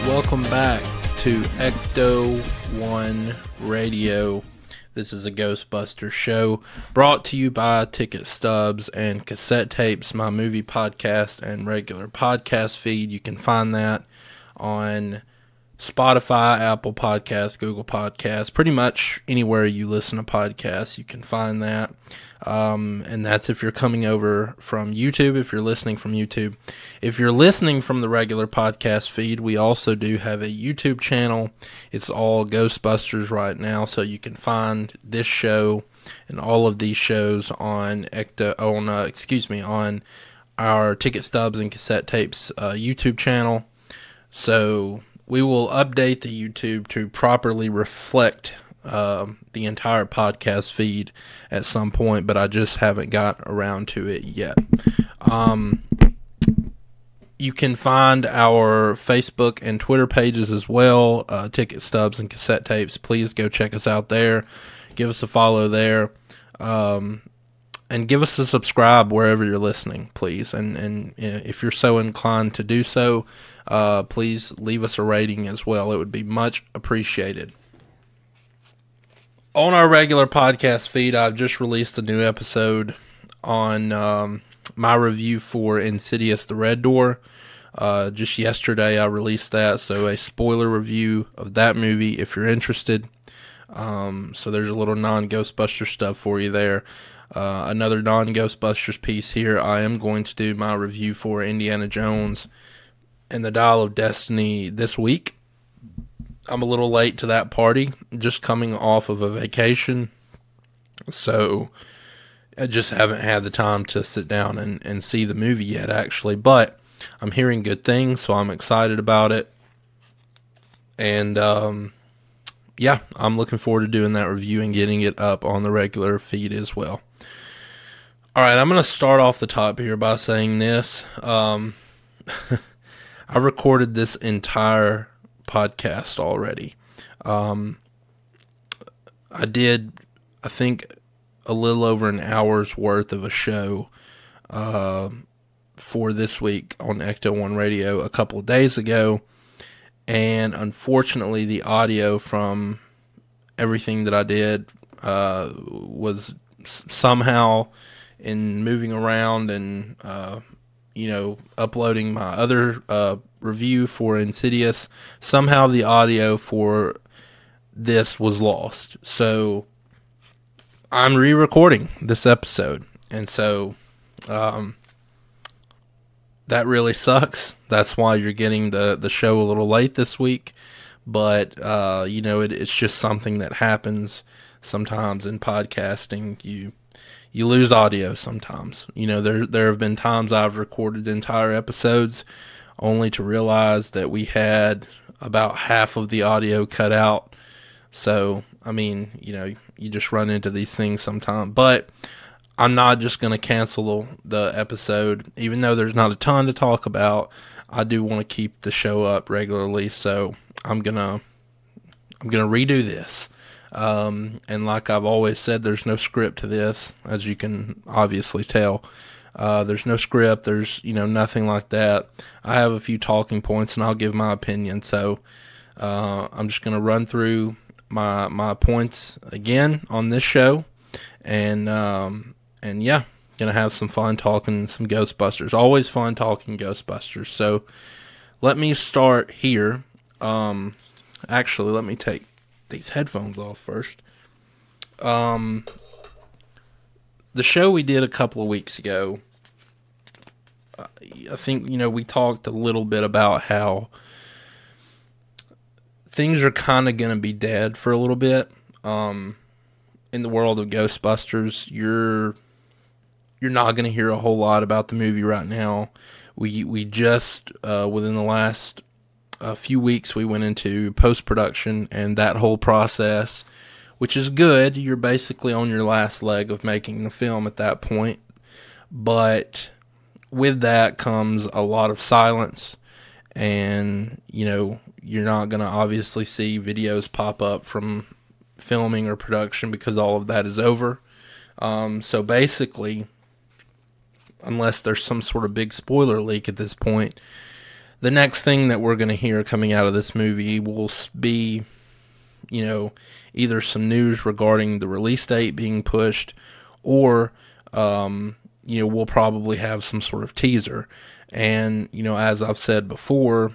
Welcome back to Ecto-1 Radio. This is a Ghostbusters show brought to you by Ticket Stubs and Cassette Tapes, my movie podcast and regular podcast feed. You can find that on Spotify, Apple Podcasts, Google Podcasts, pretty much anywhere you listen to podcasts, you can find that. And that's if you're coming over from YouTube, if you're listening from YouTube. If you're listening from the regular podcast feed, we also do have a YouTube channel. It's all Ghostbusters right now, so you can find this show and all of these shows on on our Ticket Stubs and Cassette Tapes YouTube channel. So we will update the YouTube to properly reflect the entire podcast feed at some point, but I just haven't got around to it yet. You can find our Facebook and Twitter pages as well, Ticket Stubs and Cassette Tapes. Please go check us out there. Give us a follow there. And give us a subscribe wherever you're listening, please. And if you're so inclined to do so, please leave us a rating as well. It would be much appreciated. On our regular podcast feed, I've just released a new episode on my review for Insidious: The Red Door. Just yesterday I released that, so a spoiler review of that movie if you're interested. So there's a little non-Ghostbusters stuff for you there. Another non-Ghostbusters piece here. I am going to do my review for Indiana Jones and the Dial of Destiny this week. I'm a little late to that party, just coming off of a vacation, so I just haven't had the time to sit down and see the movie yet, actually, but I'm hearing good things, so I'm excited about it, and yeah, I'm looking forward to doing that review and getting it up on the regular feed as well. Alright, I'm going to start off the top here by saying this. I recorded this entire podcast already. I did, I think, a little over an hour's worth of a show for this week on Ecto-1 Radio a couple of days ago, and unfortunately the audio from everything that I did was somehow, in moving around and uploading my other review for Insidious, somehow the audio for this was lost. So I'm re-recording this episode, and so that really sucks. That's why you're getting the show a little late this week, but it's just something that happens sometimes in podcasting. You lose audio sometimes. There have been times I've recorded entire episodes only to realize that we had about half of the audio cut out. So, you just run into these things sometimes. But I'm not just going to cancel the episode. Even though there's not a ton to talk about, I do want to keep the show up regularly. So I'm gonna redo this. And like I've always said, there's no script to this, as you can obviously tell. There's no script, there's, nothing like that. I have a few talking points and I'll give my opinion. So, I'm just going to run through my points again on this show. And yeah, going to have some fun talking some Ghostbusters. Always fun talking Ghostbusters. So, let me start here. Actually, let me take these headphones off first. The show we did a couple of weeks ago, I think, we talked a little bit about how things are kind of going to be dead for a little bit. in the world of Ghostbusters, you're not going to hear a whole lot about the movie right now. We just within the last few weeks we went into post-production and that whole process, which is good. You're basically on your last leg of making the film at that point. But with that comes a lot of silence, and you're not going to obviously see videos pop up from filming or production because all of that is over. So basically, unless there's some sort of big spoiler leak at this point, the next thing that we're going to hear coming out of this movie will be, either some news regarding the release date being pushed, or, we'll probably have some sort of teaser. And, as I've said before,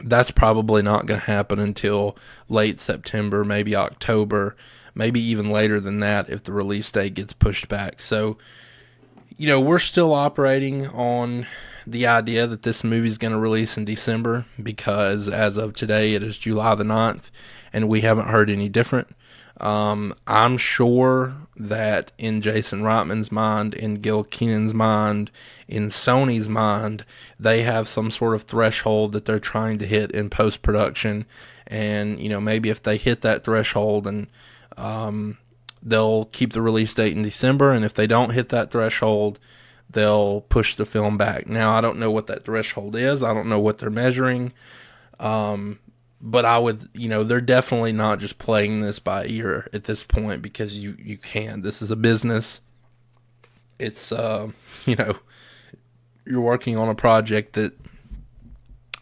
that's probably not going to happen until late September, maybe October, maybe even later than that if the release date gets pushed back. So, we're still operating on the idea that this movie is going to release in December, because as of today it is July the 9th and we haven't heard any different. I'm sure that in Jason Reitman's mind, in Gil Kenan's mind, in Sony's mind, they have some sort of threshold that they're trying to hit in post-production. And, maybe if they hit that threshold, and they'll keep the release date in December, and if they don't hit that threshold, they'll push the film back. Now, I don't know what that threshold is. I don't know what they're measuring. But I would, they're definitely not just playing this by ear at this point, because you can. This is a business. It's, you're working on a project that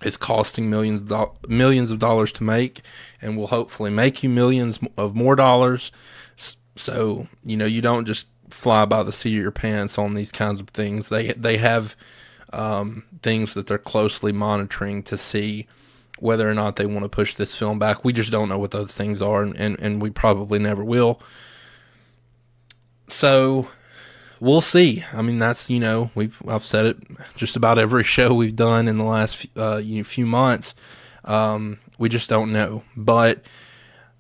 is costing millions of dollars to make, and will hopefully make you millions of more dollars. So, you don't just fly by the seat of your pants on these kinds of things. They have things that they're closely monitoring to see whether or not they want to push this film back. We just don't know what those things are, and we probably never will. So we'll see. I mean, that's, I've said it just about every show we've done in the last few months. We just don't know. But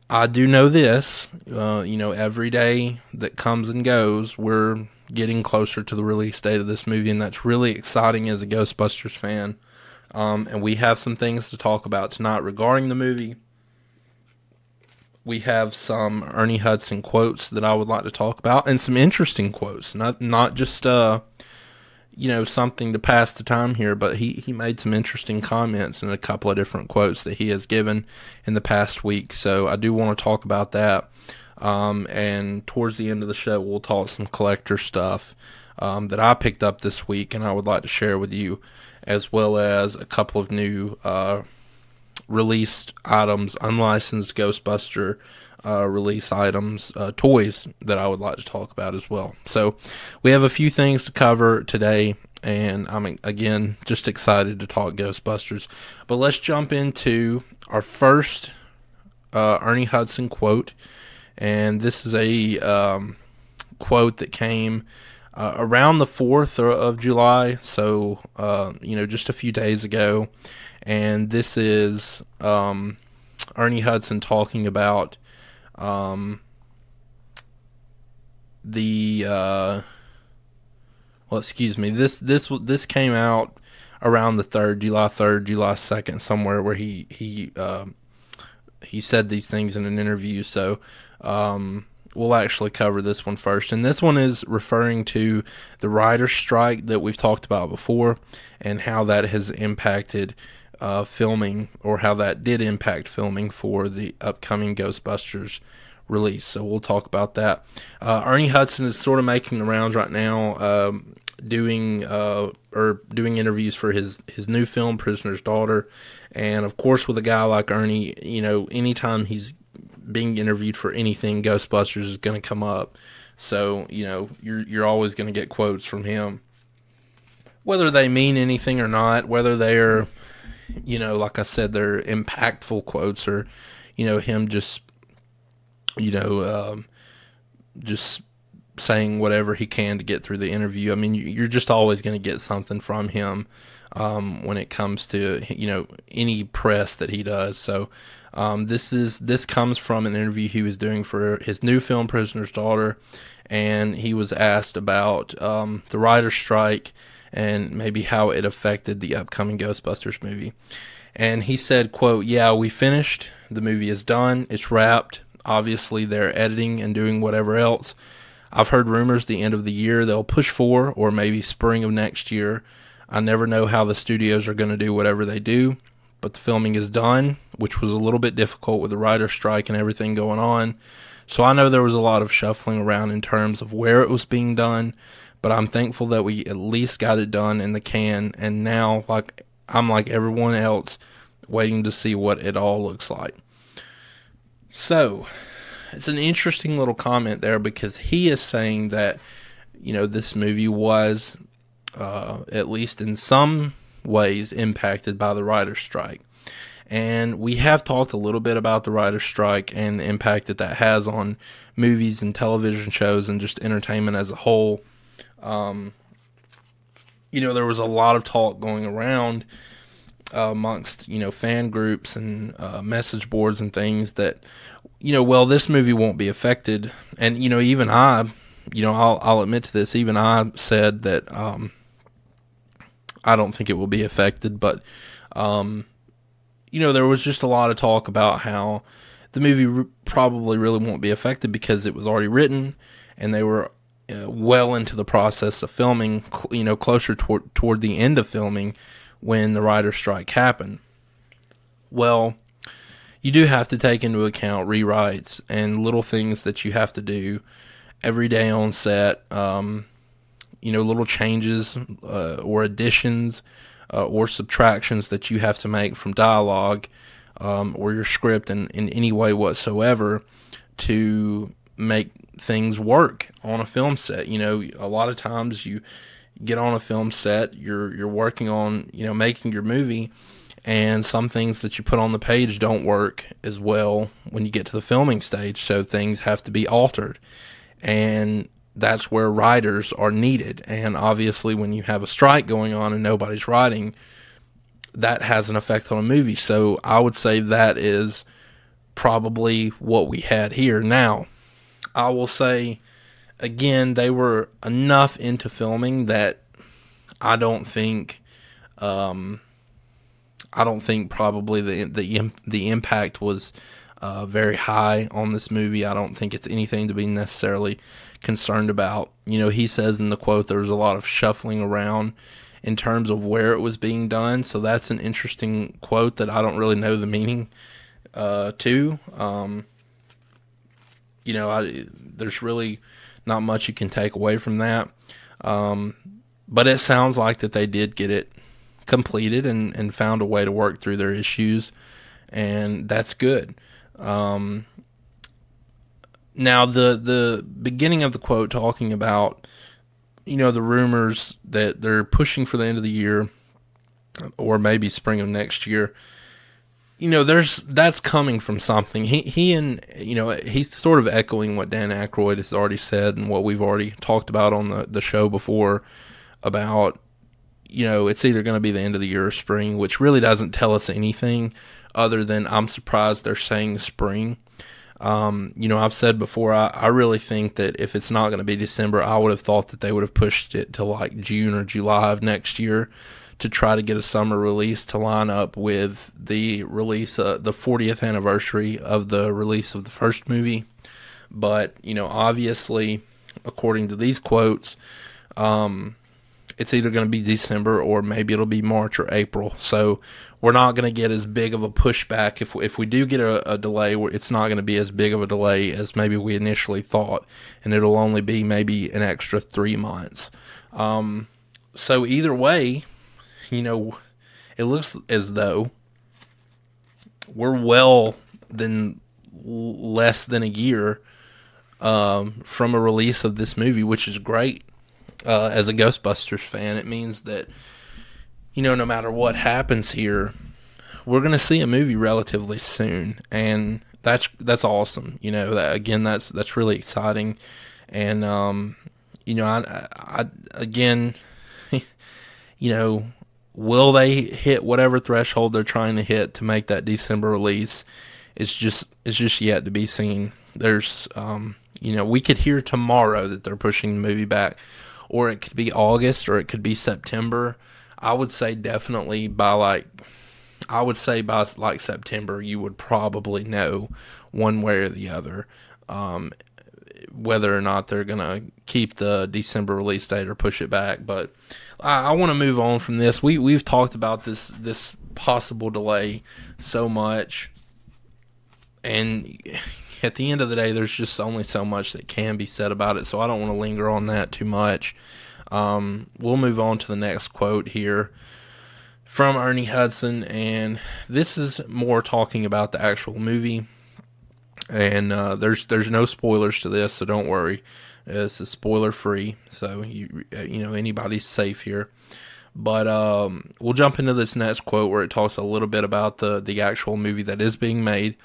I do know this, every day that comes and goes, we're getting closer to the release date of this movie, and that's really exciting as a Ghostbusters fan. And we have some things to talk about tonight regarding the movie. We have some Ernie Hudson quotes that I would like to talk about, and some interesting quotes, not just something to pass the time here, but he made some interesting comments in a couple of different quotes that he has given in the past week. So I do want to talk about that. And towards the end of the show, we'll talk some collector stuff that I picked up this week, and I would like to share with you, as well as a couple of new released items, unlicensed Ghostbuster release items, toys that I would like to talk about as well. So we have a few things to cover today, and I'm, again, just excited to talk Ghostbusters. But let's jump into our first Ernie Hudson quote, and this is a quote that came around the 4th of July, so, just a few days ago. And this is Ernie Hudson talking about this came out around the 3rd, July 3rd, July 2nd, somewhere, where he said these things in an interview. So we'll actually cover this one first. And this one is referring to the writer's strike that we've talked about before, and how that has impacted filming, or how that did impact filming for the upcoming Ghostbusters release. So we'll talk about that. Ernie Hudson is sort of making the rounds right now, doing interviews for his new film, Prisoner's Daughter. And of course, with a guy like Ernie, anytime he's being interviewed for anything, Ghostbusters is going to come up. So, you're always going to get quotes from him, whether they mean anything or not, whether they're, like I said, they're impactful quotes, or, him just saying whatever he can to get through the interview. I mean, you're just always going to get something from him when it comes to, any press that he does. So this comes from an interview he was doing for his new film, Prisoner's Daughter, and he was asked about the writer's strike and maybe how it affected the upcoming Ghostbusters movie. And he said, quote, "Yeah, we finished. The movie is done. It's wrapped. Obviously, they're editing and doing whatever else. I've heard rumors the end of the year they'll push for, or maybe spring of next year. I never know how the studios are going to do whatever they do, but the filming is done, which was a little bit difficult with the writer's strike and everything going on. So I know there was a lot of shuffling around in terms of where it was being done, but I'm thankful that we at least got it done in the can, and now I'm like everyone else, waiting to see what it all looks like." So, it's an interesting little comment there, because he is saying that, this movie was, at least in some ways, impacted by the writer's strike. And we have talked a little bit about the writer's strike and the impact that has on movies and television shows and just entertainment as a whole. There was a lot of talk going around amongst, fan groups and message boards and things that, well, this movie won't be affected. And, even I'll admit to this, even I said that I don't think it will be affected. But, there was just a lot of talk about how the movie probably really won't be affected because it was already written and they were well into the process of filming, closer toward the end of filming when the writer's strike happened. Well, you do have to take into account rewrites and little things that you have to do every day on set, little changes or additions or subtractions that you have to make from dialogue or your script in any way whatsoever to make things work on a film set. A lot of times you get on a film set, you're working on, making your movie, and some things that you put on the page don't work as well when you get to the filming stage, so things have to be altered. And that's where writers are needed. And obviously when you have a strike going on and nobody's writing, that has an effect on a movie. So I would say that is probably what we had here. Now, I will say, again, they were enough into filming that I don't think probably the impact was very high on this movie. I don't think it's anything to be necessarily concerned about. He says in the quote there was a lot of shuffling around in terms of where it was being done. So that's an interesting quote that I don't really know the meaning to. There's really not much you can take away from that. But it sounds like that they did get it completed and found a way to work through their issues, and that's good. Now, the beginning of the quote talking about, the rumors that they're pushing for the end of the year or maybe spring of next year, that's coming from something. He's sort of echoing what Dan Aykroyd has already said and what we've already talked about on the show before about, it's either going to be the end of the year or spring, which really doesn't tell us anything other than I'm surprised they're saying spring. I've said before, I really think that if it's not going to be December, I would have thought that they would have pushed it to like June or July of next year to try to get a summer release to line up with the release, the 40th anniversary of the release of the first movie. But, obviously, according to these quotes, it's either going to be December or maybe it'll be March or April. So we're not going to get as big of a pushback. If we do get a delay, it's not going to be as big of a delay as maybe we initially thought, and it'll only be maybe an extra 3 months. So either way, it looks as though we're less than a year from a release of this movie, which is great. As a Ghostbusters fan, it means that, no matter what happens here, we're going to see a movie relatively soon, and that's awesome. That's really exciting, And, I again, will they hit whatever threshold they're trying to hit to make that December release? It's just yet to be seen. There's, we could hear tomorrow that they're pushing the movie back, or it could be August, or it could be September. I would say definitely by September, you would probably know one way or the other, whether or not they're going to keep the December release date or push it back. But I want to move on from this. We've talked about this possible delay so much, and at the end of the day, there's just only so much that can be said about it, so I don't want to linger on that too much. We'll move on to the next quote here from Ernie Hudson, and this is more talking about the actual movie. And there's no spoilers to this, so don't worry. This is spoiler free, so anybody's safe here. But we'll jump into this next quote where it talks a little bit about the actual movie that is being made.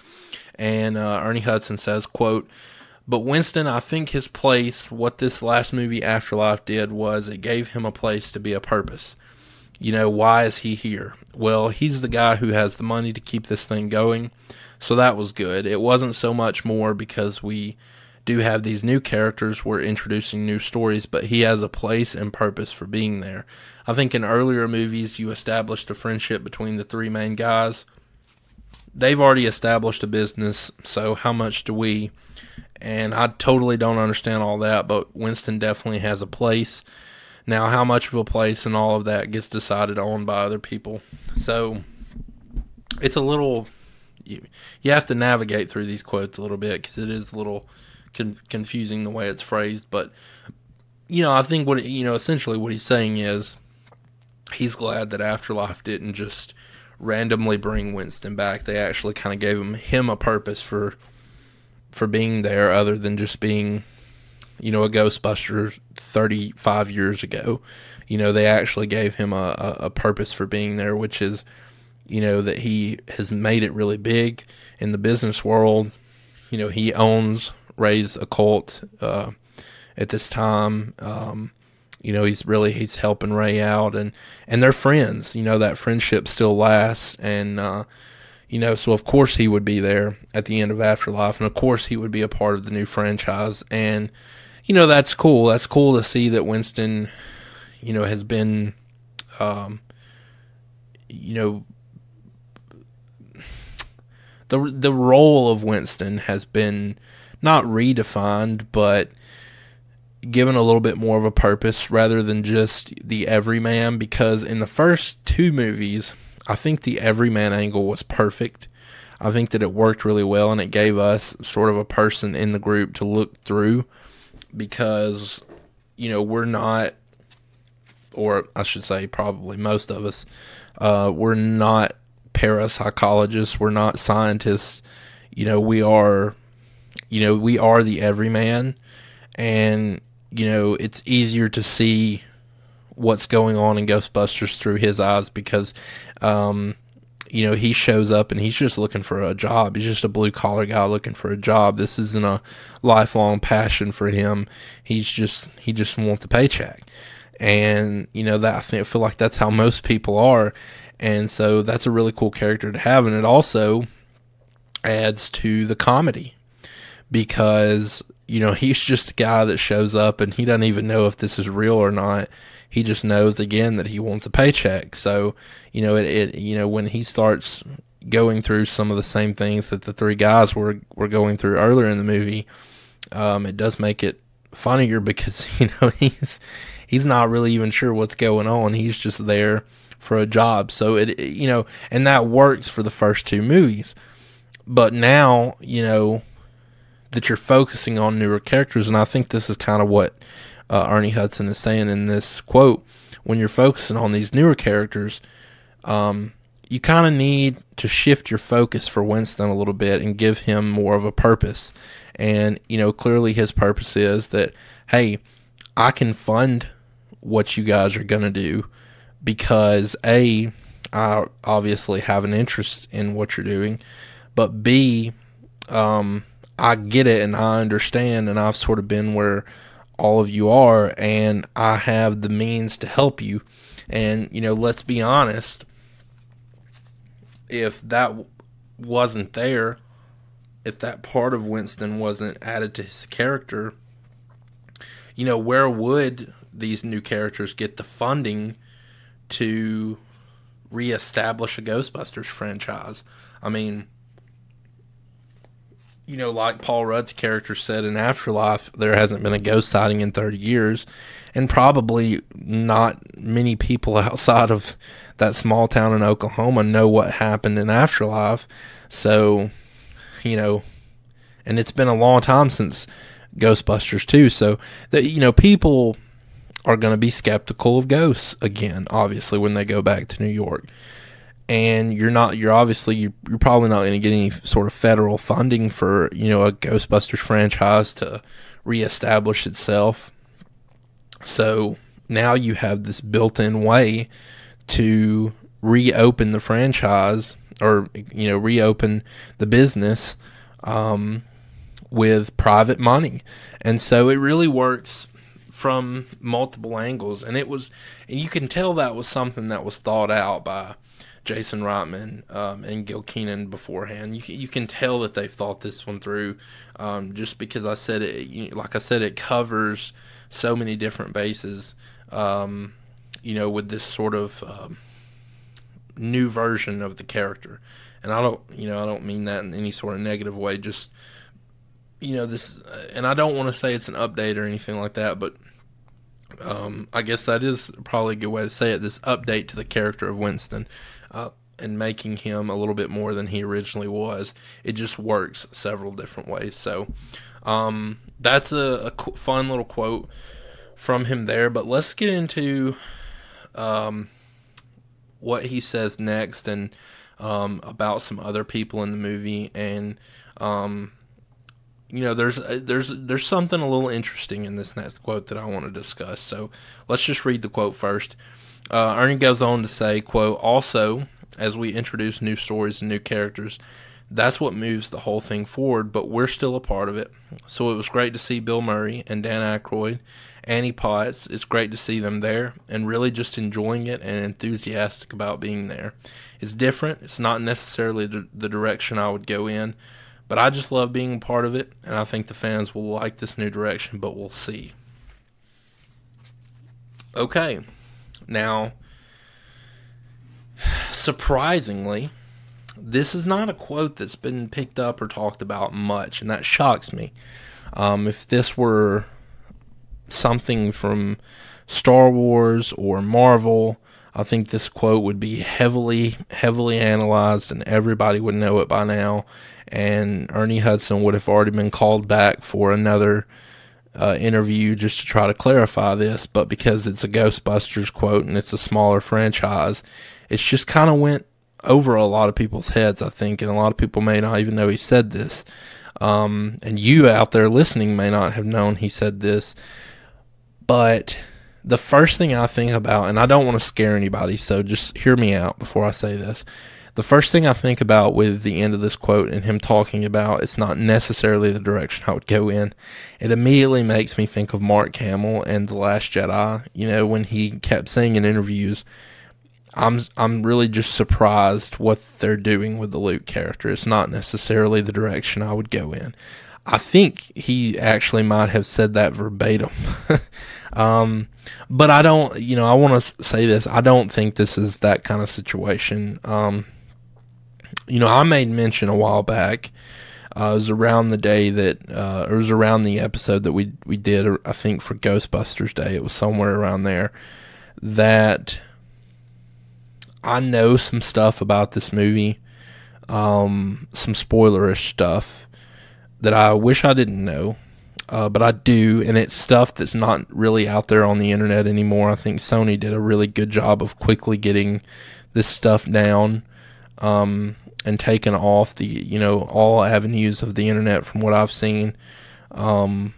And Ernie Hudson says, quote, "But Winston, I think his place, what this last movie Afterlife did was it gave him a place to be a purpose. Why is he here? Well, he's the guy who has the money to keep this thing going. So that was good. It wasn't so much more because we do have these new characters, we're introducing new stories, but he has a place and purpose for being there. I think in earlier movies you established a friendship between the three main guys. They've already established a business, so how much do we? And I totally don't understand all that, but Winston definitely has a place. Now, how much of a place and all of that gets decided on by other people. So it's a little... You have to navigate through these quotes a little bit because it is a little confusing the way it's phrased. But, I think essentially what he's saying is he's glad that Afterlife didn't just randomly bring Winston back. They actually kind of gave him a purpose for being there other than just being, a Ghostbuster 35 years ago. They actually gave him a purpose for being there, which is, that he has made it really big in the business world. He owns Ray's Occult at this time. He's helping Ray out, and they're friends. That friendship still lasts, and so of course he would be there at the end of Afterlife, and of course he would be a part of the new franchise, and that's cool. That's cool to see that Winston, has been, the role of Winston has been not redefined, but given a little bit more of a purpose rather than just the everyman, because in the first two movies, I think the everyman angle was perfect. I think that it worked really well, and it gave us sort of a person in the group to look through, because, we're not, or I should say probably most of us, we're not parapsychologists, we're not scientists. We are the everyman, and it's easier to see what's going on in Ghostbusters through his eyes because he shows up and he's just looking for a job. He's just a blue collar guy looking for a job. This isn't a lifelong passion for him. He just wants a paycheck, and I feel like that's how most people are. And so that's a really cool character to have, and it also adds to the comedy because, he's just a guy that shows up and he doesn't even know if this is real or not. He just knows, again, that he wants a paycheck. So, when he starts going through some of the same things that the three guys were going through earlier in the movie, it does make it funnier because, he's not really even sure what's going on. He's just there for a job. So and that works for the first two movies. But now, that you're focusing on newer characters, and I think this is kind of what Ernie Hudson is saying in this quote. When you're focusing on these newer characters, you kind of need to shift your focus for Winston a little bit and give him more of a purpose. And, clearly his purpose is that, hey, I can fund what you guys are going to do because, A, I obviously have an interest in what you're doing, but B, I get it and I understand, and I've sort of been where all of you are, and I have the means to help you. And, let's be honest, if that wasn't there, if that part of Winston wasn't added to his character, where would these new characters get the funding to reestablish a Ghostbusters franchise? I mean, like Paul Rudd's character said in Afterlife, there hasn't been a ghost sighting in 30 years, and probably not many people outside of that small town in Oklahoma know what happened in Afterlife. So, and it's been a long time since Ghostbusters too, so that, people are going to be skeptical of ghosts again, obviously, when they go back to New York. And you're probably not going to get any sort of federal funding for, a Ghostbusters franchise to reestablish itself. So now you have this built-in way to reopen the franchise, or, reopen the business with private money. And so it really works from multiple angles. And you can tell that was something that was thought out by Jason Reitman and Gil Kenan beforehand. You can tell that they've thought this one through, just because I said it. Like I said, it covers so many different bases. With this sort of new version of the character, and I don't mean that in any sort of negative way. Just this, and I don't want to say it's an update or anything like that, but I guess that is probably a good way to say it. This update to the character of Winston. And making him a little bit more than he originally was. It just works several different ways. So that's a fun little quote from him there. But let's get into what he says next, and about some other people in the movie. And there's something a little interesting in this next quote that I want to discuss. So let's just read the quote first. Ernie goes on to say, quote, "Also, as we introduce new stories and new characters, that's what moves the whole thing forward, but we're still a part of it. So it was great to see Bill Murray and Dan Aykroyd, Annie Potts. It's great to see them there, and really just enjoying it and enthusiastic about being there. It's different. It's not necessarily the direction I would go in, but I just love being a part of it, and I think the fans will like this new direction, but we'll see." Okay. Now, surprisingly, this is not a quote that's been picked up or talked about much, and that shocks me. If this were something from Star Wars or Marvel, I think this quote would be heavily, heavily analyzed, and everybody would know it by now, and Ernie Hudson would have already been called back for another interview just to try to clarify this. But because it's a Ghostbusters quote and it's a smaller franchise, it's just kind of went over a lot of people's heads, I think, and a lot of people may not even know he said this. And you out there listening may not have known he said this. But the first thing I think about, and I don't want to scare anybody, so just hear me out before I say this. The first thing I think about with the end of this quote and him talking about it's not necessarily the direction I would go in, it immediately makes me think of Mark Hamill and The Last Jedi. When he kept saying in interviews, I'm really just surprised what they're doing with the Luke character. It's not necessarily the direction I would go in. I think he actually might have said that verbatim. But I don't, I want to say this. I don't think this is that kind of situation. I made mention a while back. It was around the day that, it was around the episode that we did, I think, for Ghostbusters Day. It was somewhere around there, that I know some stuff about this movie, some spoilerish stuff that I wish I didn't know, but I do, and it's stuff that's not really out there on the internet anymore. I think Sony did a really good job of quickly getting this stuff down, and taken off the, all avenues of the internet from what I've seen, to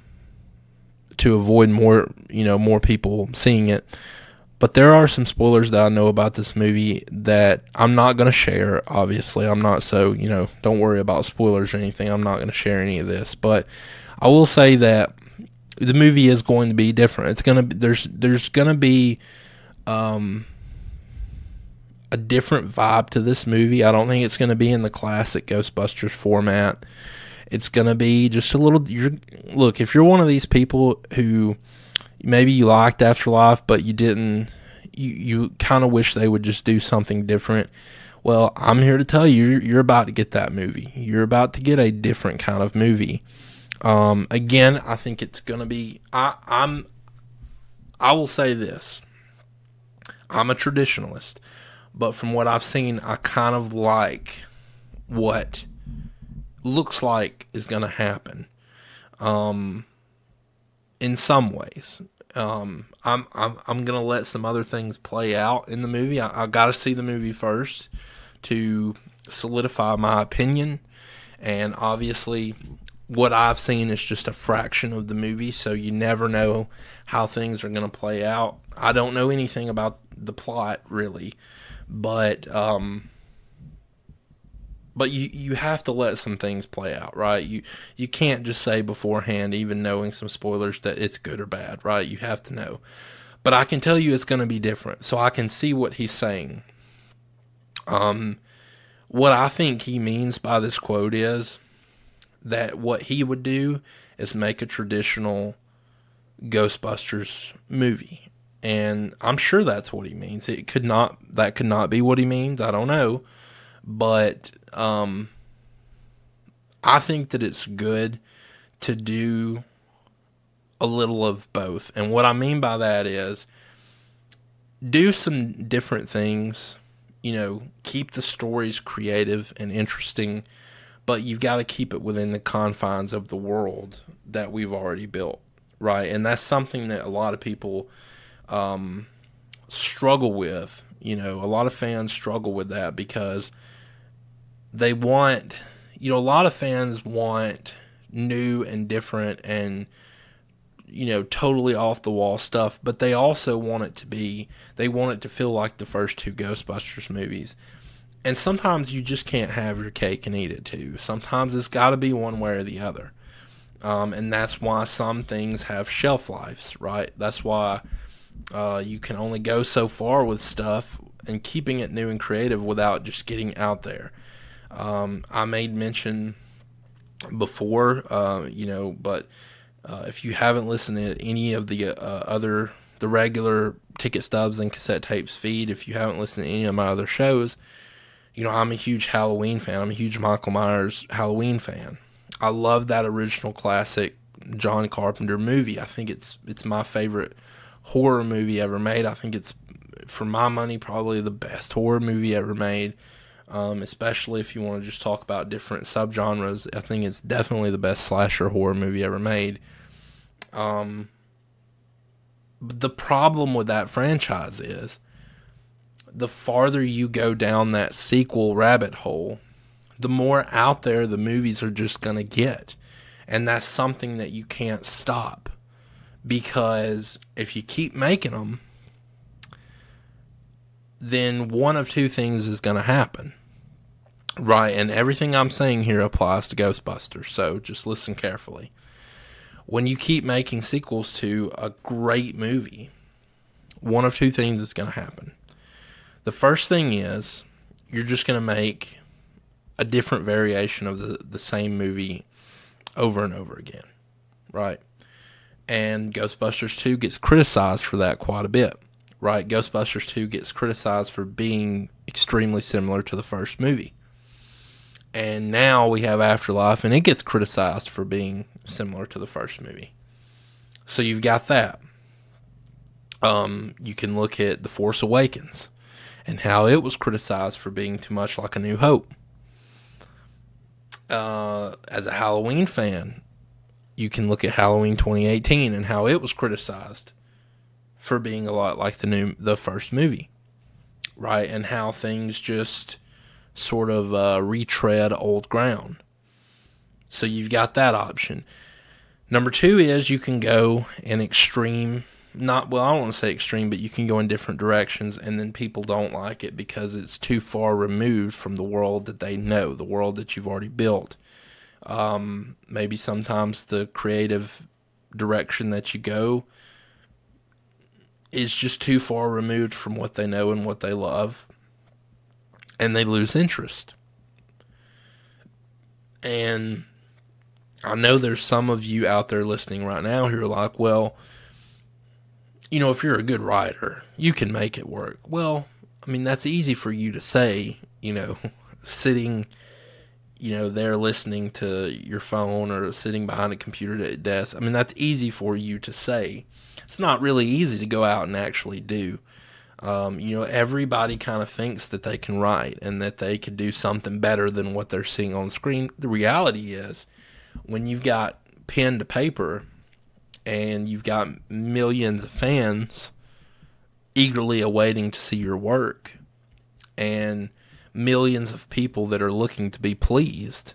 avoid more people seeing it. But there are some spoilers that I know about this movie that I'm not going to share, obviously. I'm not don't worry about spoilers or anything. I'm not going to share any of this. But I will say that the movie is going to be different. It's going to be, there's going to be a different vibe to this movie. I don't think it's going to be in the classic Ghostbusters format. It's going to be just a little... Look, if you're one of these people who... Maybe you liked Afterlife, but you didn't. You kind of wish they would just do something different. Well, I'm here to tell you, you're about to get that movie. You're about to get a different kind of movie. Again, I think it's gonna be. I will say this. I'm a traditionalist, but from what I've seen, I kind of like what looks like is gonna happen. In some ways. I'm gonna let some other things play out in the movie. I gotta see the movie first to solidify my opinion, and obviously what I've seen is just a fraction of the movie, so you never know how things are gonna play out. I don't know anything about the plot really, but you have to let some things play out, right? You can't just say beforehand, even knowing some spoilers, that it's good or bad, right? You have to know. But I can tell you it's going to be different, so I can see what he's saying. What I think he means by this quote is that what he would do is make a traditional Ghostbusters movie. And I'm sure that's what he means. That could not be what he means. I don't know. But I think that it's good to do a little of both. And what I mean by that is do some different things, keep the stories creative and interesting, but you've got to keep it within the confines of the world that we've already built, right? And that's something that a lot of people struggle with. A lot of fans struggle with that because they want, a lot of fans want new and different and, totally off the wall stuff, but they also want it to feel like the first two Ghostbusters movies. And sometimes you just can't have your cake and eat it too. Sometimes it's got to be one way or the other. And that's why some things have shelf lives, right? That's why you can only go so far with stuff and keeping it new and creative without just getting out there. I made mention before, but if you haven't listened to any of the regular Ticket Stubs and Cassette Tapes feed, if you haven't listened to any of my other shows, I'm a huge Halloween fan. I'm a huge Michael Myers Halloween fan. I love that original classic John Carpenter movie. I think it's my favorite horror movie ever made. I think it's, for my money, probably the best horror movie ever made. Especially if you want to just talk about different subgenres. I think it's definitely the best slasher horror movie ever made. The problem with that franchise is the farther you go down that sequel rabbit hole, the more out there the movies are just going to get. And that's something that you can't stop, because if you keep making them, then one of two things is going to happen. Right, and everything I'm saying here applies to Ghostbusters, so just listen carefully. When you keep making sequels to a great movie, one of two things is going to happen. The first thing is, you're just going to make a different variation of the same movie over and over again, right? And Ghostbusters 2 gets criticized for that quite a bit, right? Ghostbusters 2 gets criticized for being extremely similar to the first movie. And now we have Afterlife, and it gets criticized for being similar to the first movie. So you've got that. You can look at The Force Awakens and how it was criticized for being too much like A New Hope. As a Halloween fan, you can look at Halloween 2018 and how it was criticized for being a lot like the first movie, right? And how things just sort of retread old ground. So you've got that option. Number two is you can go an extreme not, well, I don't want to say extreme, but you can go in different directions, and then people don't like it because it's too far removed from the world that they know, the world that you've already built. Maybe sometimes the creative direction that you go is just too far removed from what they know and what they love, and they lose interest. And I know there's some of you out there listening right now who are like, well, you know, if you're a good writer, you can make it work. Well, I mean, that's easy for you to say, you know, sitting, you know, there listening to your phone or sitting behind a computer desk. I mean, that's easy for you to say. It's not really easy to go out and actually do. You know, everybody kind of thinks that they can write and that they could do something better than what they're seeing on screen. The reality is, when you've got pen to paper and you've got millions of fans eagerly awaiting to see your work, and millions of people that are looking to be pleased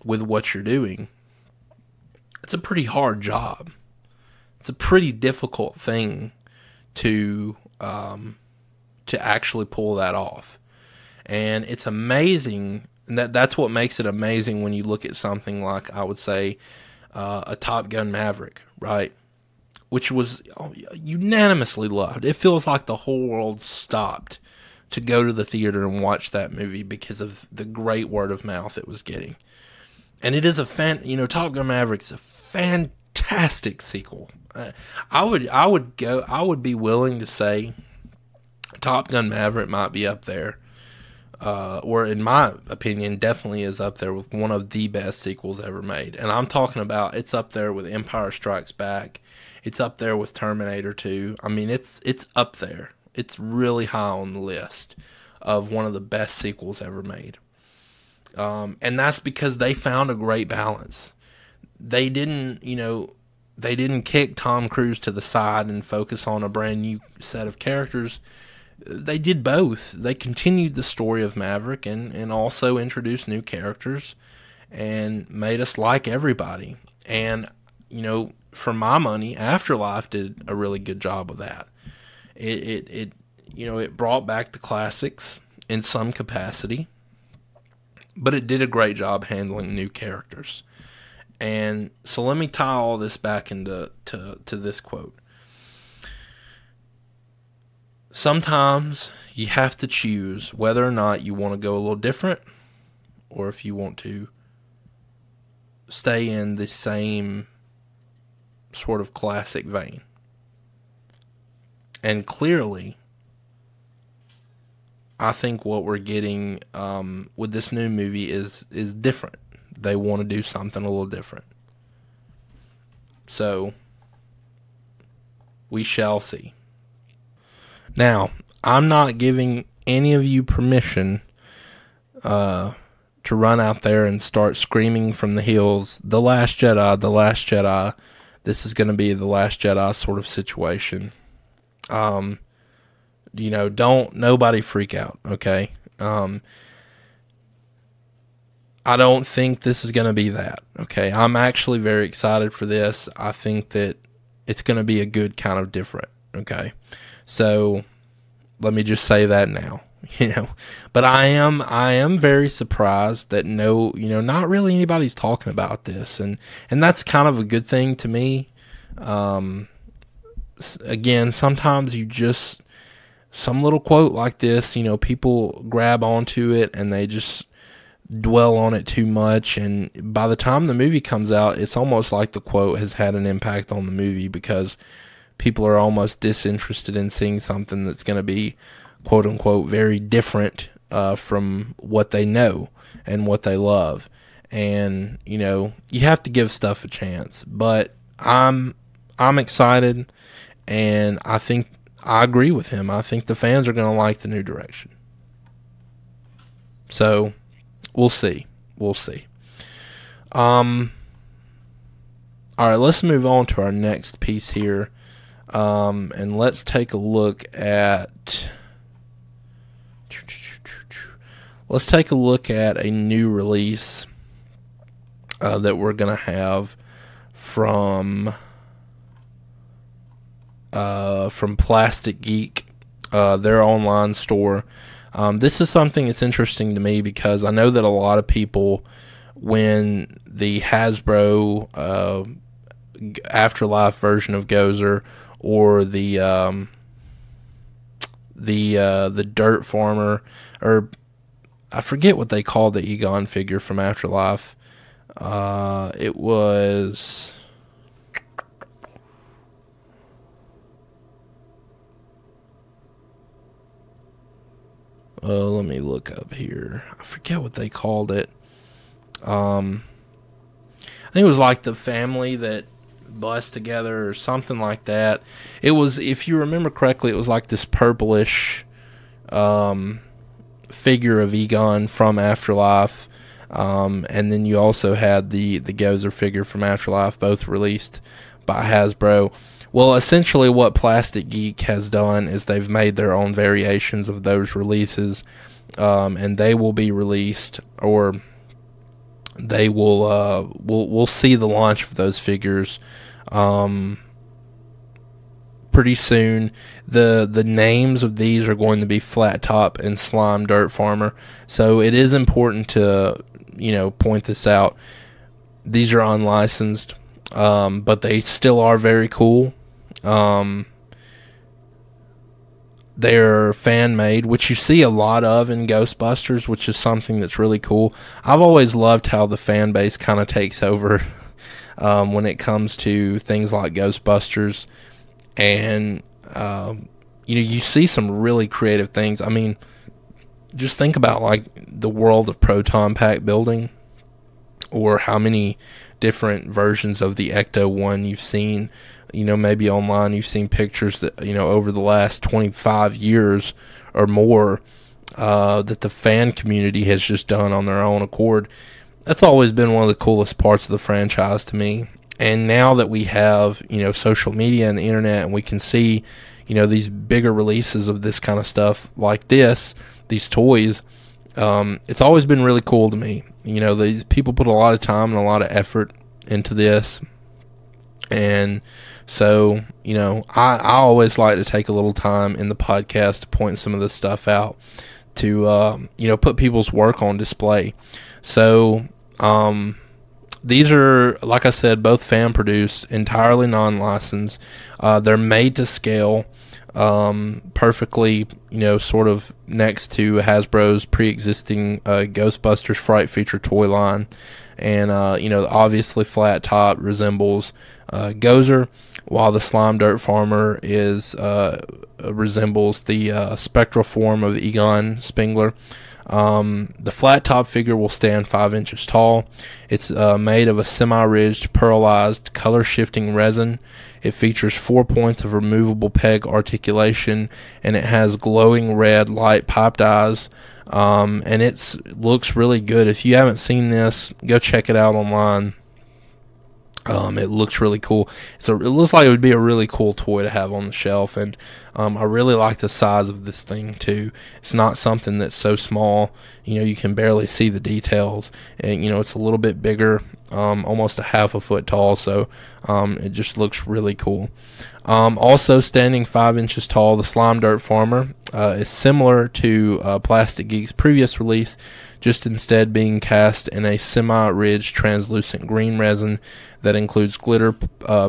with what you're doing, it's a pretty hard job. It's a pretty difficult thing to actually pull that off. And it's amazing, and that's what makes it amazing when you look at something like, I would say, a Top Gun Maverick, right? Which was unanimously loved. It feels like the whole world stopped to go to the theater and watch that movie because of the great word of mouth it was getting. And it is Top Gun Maverick is a fantastic sequel. I would be willing to say Top Gun Maverick might be up there, or in my opinion, definitely is up there with one of the best sequels ever made. And I'm talking about, it's up there with Empire Strikes Back. It's up there with Terminator 2. I mean, it's up there. It's really high on the list of one of the best sequels ever made. And that's because they found a great balance. They didn't kick Tom Cruise to the side and focus on a brand new set of characters. They did both. They continued the story of Maverick and also introduced new characters and made us like everybody. And, you know, for my money, Afterlife did a really good job of that. It brought back the classics in some capacity, but it did a great job handling new characters. And so let me tie all this back into this quote. Sometimes you have to choose whether or not you want to go a little different, or if you want to stay in the same sort of classic vein. And clearly, I think what we're getting with this new movie is different. They want to do something a little different. So, we shall see. Now, I'm not giving any of you permission to run out there and start screaming from the hills, "The Last Jedi, The Last Jedi. This is going to be The Last Jedi" sort of situation. Don't nobody freak out, okay? I don't think this is going to be that, okay? I'm actually very excited for this. I think that it's going to be a good kind of different, okay? So let me just say that now, But I am very surprised that not really anybody's talking about this, and that's kind of a good thing to me. Again, sometimes some little quote like this, people grab onto it and they just dwell on it too much, and by the time the movie comes out, it's almost like the quote has had an impact on the movie because people are almost disinterested in seeing something that's going to be quote unquote very different from what they know and what they love. And you have to give stuff a chance, but I'm excited, and I think I agree with him. I think the fans are going to like the new direction. So we'll see. All right, let's move on to our next piece here. And let's take a look at a new release that we're going to have from from Plastic Geek, their online store. This is something that's interesting to me because I know that a lot of people, when the Hasbro Afterlife version of Gozer or the Dirt Farmer, or I forget what they called the Egon figure from Afterlife. It was... let me look up here. I forget what they called it. I think it was like the family that bust together or something like that. It was, if you remember correctly, it was like this purplish figure of Egon from Afterlife. And then you also had the Gozer figure from Afterlife, both released by Hasbro. Well, essentially what Plastic Geek has done is they've made their own variations of those releases, and they will be released, or they will we'll see the launch of those figures pretty soon. The names of these are going to be Flat Top and Slime Dirt Farmer, so it is important to point this out. These are unlicensed, but they still are very cool. They're fan made, which you see a lot of in Ghostbusters, which is something that's really cool. I've always loved how the fan base kind of takes over when it comes to things like Ghostbusters, and you see some really creative things. I mean, just think about like the world of Proton Pack building, or how many different versions of the Ecto-1 you've seen. Maybe online you've seen pictures that, over the last 25 years or more, that the fan community has just done on their own accord. That's always been one of the coolest parts of the franchise to me. And now that we have, social media and the internet, and we can see, these bigger releases of this kind of stuff like these toys, it's always been really cool to me. These people put a lot of time and a lot of effort into this. And so, I always like to take a little time in the podcast to point some of this stuff out, to, put people's work on display. So, these are, like I said, both fan produced, entirely non-licensed. They're made to scale, perfectly, sort of next to Hasbro's pre-existing Ghostbusters Fright Feature toy line. And, obviously Flat Top resembles Gozer, while the Slime Dirt Farmer resembles the spectral form of Egon Spengler. The Flat Top figure will stand 5 inches tall. It's made of a semi-ridged, pearlized, color-shifting resin. It features 4 points of removable peg articulation, and it has glowing red light piped eyes. And it looks really good. If you haven't seen this, go check it out online. It looks really cool. It looks like it would be a really cool toy to have on the shelf, and I really like the size of this thing too. It's not something that's so small, you can barely see the details, and it's a little bit bigger, almost a half a foot tall, so it just looks really cool. Also standing 5 inches tall, the Slime Dirt Farmer is similar to Plastic Geek's previous release, just instead being cast in a semi-ridged translucent green resin that includes glitter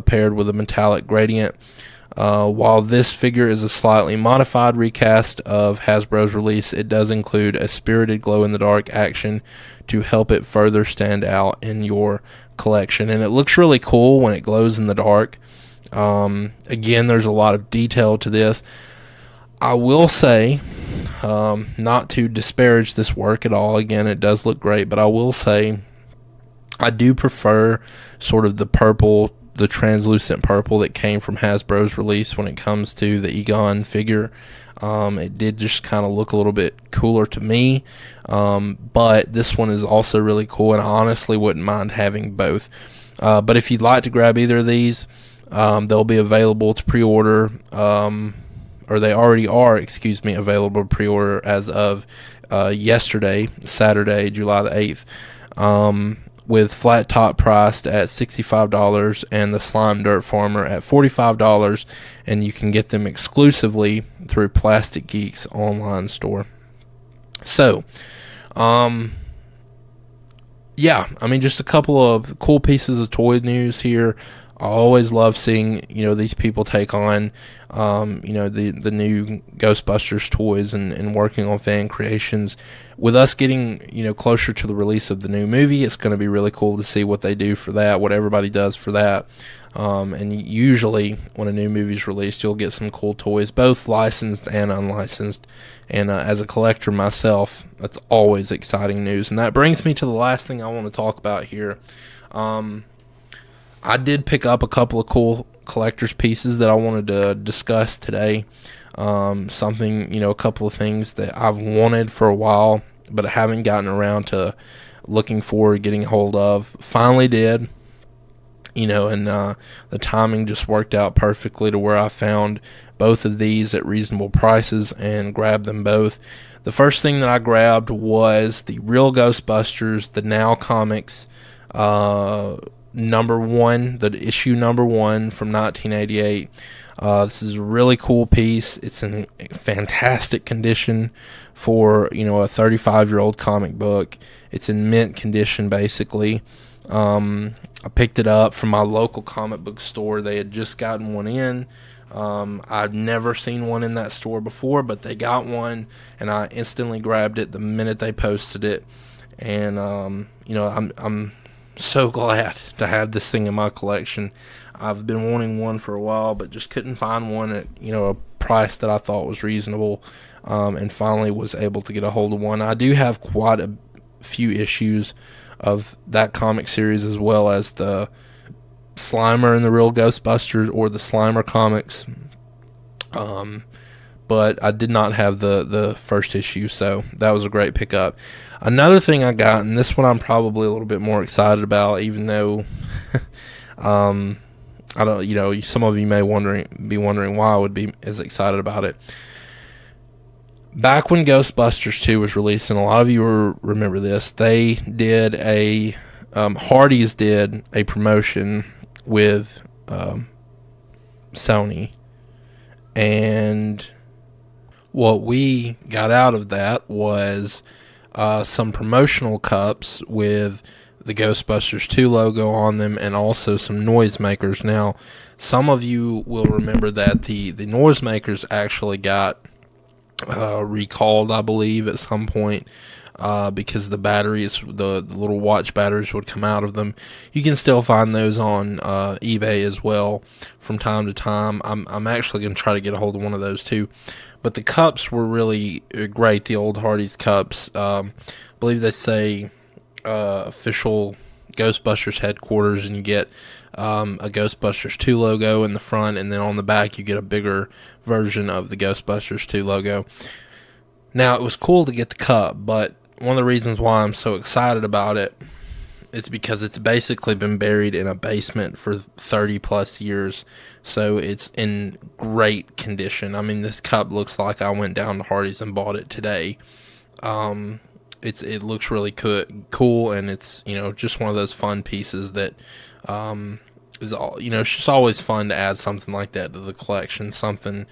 paired with a metallic gradient. While this figure is a slightly modified recast of Hasbro's release, it does include a spirited glow-in-the-dark action to help it further stand out in your collection. And it looks really cool when it glows in the dark. Again, there's a lot of detail to this. I will say, not to disparage this work at all, again, it does look great, but I will say I do prefer sort of the purple, the translucent purple that came from Hasbro's release when it comes to the Egon figure. It did just kind of look a little bit cooler to me, but this one is also really cool, and I honestly wouldn't mind having both. But if you'd like to grab either of these, they'll be available to pre-order, or they already are, available to pre-order as of yesterday, Saturday, July the 8th. with Flat Top priced at $65 and the Slime Dirt Farmer at $45, and you can get them exclusively through Plastic Geek's online store. So, yeah, I mean, just a couple of cool pieces of toy news here. I always love seeing, these people take on, the new Ghostbusters toys and working on fan creations. With us getting, closer to the release of the new movie, it's going to be really cool to see what they do for that, what everybody does for that. And usually when a new movie is released, you'll get some cool toys, both licensed and unlicensed. And as a collector myself, that's always exciting news. And that brings me to the last thing I want to talk about here. I did pick up a couple of cool collector's pieces that I wanted to discuss today. Something, a couple of things that I've wanted for a while, but I haven't gotten around to looking for, getting a hold of. Finally did, and the timing just worked out perfectly to where I found both of these at reasonable prices and grabbed them both. The first thing that I grabbed was the Real Ghostbusters, the Now Comics, number 1, the issue number 1 from 1988. This is a really cool piece. It's in fantastic condition for, a 35-year-old comic book. It's in mint condition, basically. I picked it up from my local comic book store. They had just gotten one in. I've never seen one in that store before, but they got one, and I instantly grabbed it the minute they posted it. And, I'm so glad to have this thing in my collection. I've been wanting one for a while, but just couldn't find one at a price that I thought was reasonable, and finally was able to get a hold of one. I do have quite a few issues of that comic series, as well as the Slimer and the Real Ghostbusters, or the Slimer comics, but I did not have the first issue, so that was a great pickup. Another thing I got, and this one I'm probably a little bit more excited about, even though I don't, some of you may be wondering why I would be as excited about it. Back when Ghostbusters 2 was released, and a lot of you remember this, they did Hardee's did a promotion with Sony, and what we got out of that was some promotional cups with the Ghostbusters 2 logo on them, and also some noisemakers. Now, some of you will remember that the noisemakers actually got recalled, I believe, at some point, because the batteries, the little watch batteries, would come out of them. You can still find those on eBay as well from time to time. I'm actually going to try to get a hold of one of those too. But the cups were really great, the old Hardee's cups. I believe they say official Ghostbusters headquarters, and you get a Ghostbusters 2 logo in the front, and then on the back you get a bigger version of the Ghostbusters 2 logo. Now, it was cool to get the cup, but one of the reasons why I'm so excited about it is because it's basically been buried in a basement for 30 plus years, so it's in great condition. I mean, this cup looks like I went down to Hardee's and bought it today. It looks really cool, and it's just one of those fun pieces that is all, it's just always fun to add something like that to the collection, something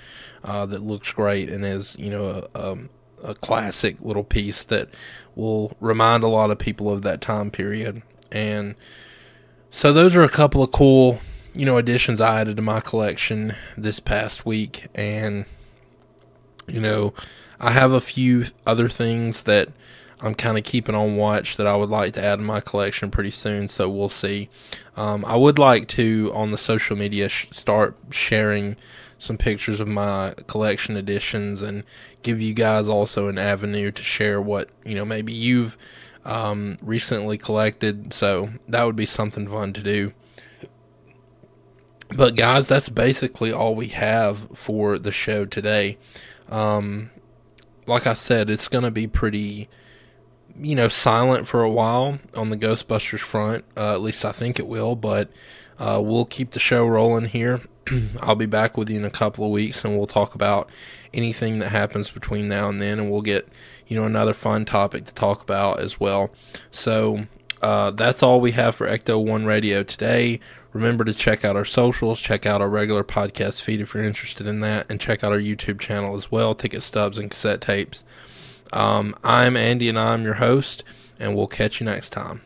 that looks great and is a classic little piece that will remind a lot of people of that time period. And so those are a couple of cool additions I added to my collection this past week. And I have a few other things that I'm kind of keeping on watch that I would like to add to my collection pretty soon, so we'll see. I would like to, on the social media, start sharing some pictures of my collection additions, and give you guys also an avenue to share what maybe you've recently collected. So that would be something fun to do. But guys, that's basically all we have for the show today. Like I said, it's going to be pretty silent for a while on the Ghostbusters front. At least I think it will, but we'll keep the show rolling here. I'll be back with you in a couple of weeks, and we'll talk about anything that happens between now and then, and we'll get another fun topic to talk about as well. So That's all we have for Ecto-1 Radio today. Remember to check out our socials, check out our regular podcast feed if you're interested in that, and check out our YouTube channel as well, Ticket Stubs and Cassette Tapes. I'm Andy, and I'm your host, and we'll catch you next time.